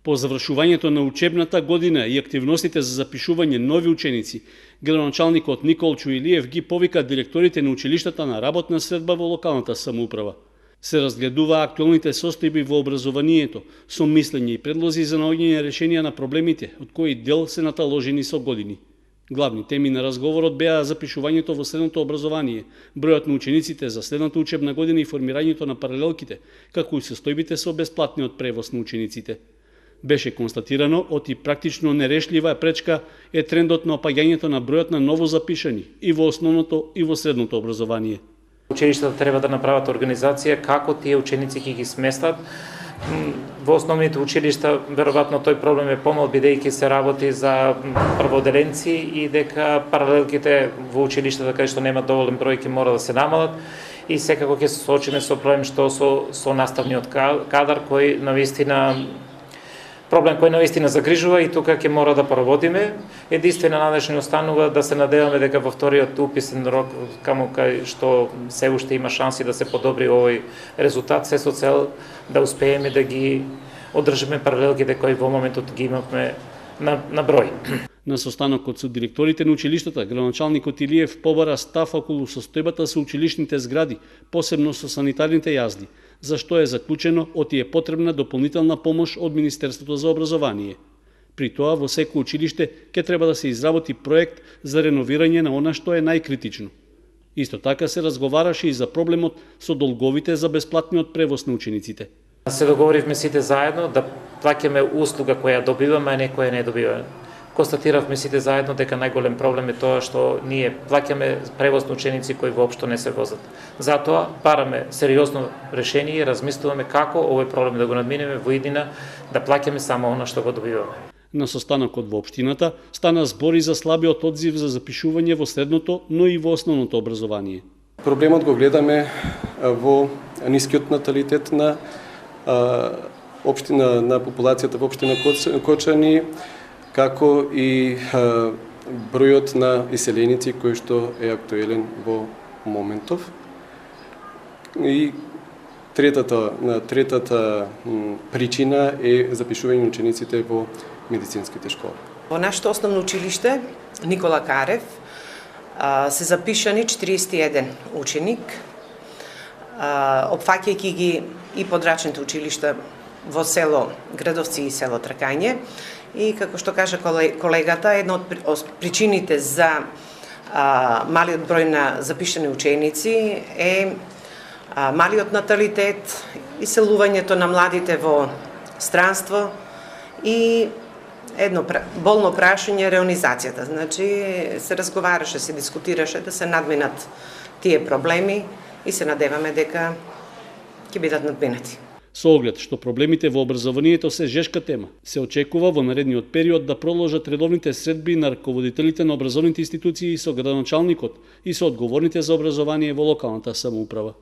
По завршувањето на учебната година и активностите за запишување нови ученици, градоначалникот Николчо Илиев ги повика директорите на училиштата на работна средба во локалната самоуправа. Се разгледува актуелните состојби во образованието, со мислење и предлози за наоѓање решенија на проблемите, од кои дел се наталожени со години. Главни теми на разговорот беа запишувањето во средното образование, бројот на учениците за следната учебна година и формирањето на паралелките, како и состојбите со бесплатниот превоз на учениците. Беше констатирано оти практично нерешлива пречка е трендот на опаѓањето на бројот на ново запишани и во основното и во средното образование. Училиштата треба да направат организација како тие ученици ќе ги сместат. Во основните училишта веројатно тој проблем е помал, бидејќи се работи за прводеленци и дека паралелките во училиштата каде што нема доволен број ќе мора да се намалат и секако ќе се соочиме со проблем што со наставниот кадар кој навистина загрижува и тука ќе мора да поработиме. Единствено надежно останува да се надеваме дека во вториот уписен рок, каму кај што се уште има шанси да се подобри овој резултат, се со цел да успееме да ги одржиме паралелките кои во моментот ги имавме на број. На состанокот со директорите на училиштата, градоначалникот Илиев побара став околу состојбата со училишните згради, посебно со санитарните јазди, за што е заклучено оти е потребна дополнителна помош од Министерството за образование. При тоа во секој училиште ќе треба да се изработи проект за реновирање на она што е најкритично. Исто така се разговараше и за проблемот со долговите за бесплатниот превоз на учениците. Се договоривме сите заедно да плаќаме услуга која добиваме, а не која не добиваме. Констатиравме сите заедно дека најголем проблем е тоа што ние плаќаме превоз на ученици кои воопшто не се возат. Затоа бараме сериозно решение и размислуваме како овој проблем да го надминеме во иднина, да плаќаме само она што го добиваме. На состанокот во општината стана збори за слабиот одзив за запишување во средното, но и во основното образование. Проблемот го гледаме во нискиот наталитет на популацијата во општина Кочани, како и бројот на иселеници кој што е актуелен во моментов. И третата причина е запишување на учениците во медицинските школи. Во нашето основно училиште Никола Карев се запишани 41 ученик, опфаќајќи ги и подрачните училишта во село Градовци и село Тракање. И како што кажа колегата, една од причините за малиот број на запишани ученици е малиот наталитет, иселувањето на младите во странство и едно болно прашање реонизацијата. Значи се разговараше, се дискутираше да се надминат тие проблеми и се надеваме дека ќе бидат надминати. Со оглед што проблемите во образованието се жешка тема, се очекува во наредниот период да продолжат редовните средби на раководителите на образовните институции со градоначалникот и со одговорните за образование во локалната самоуправа.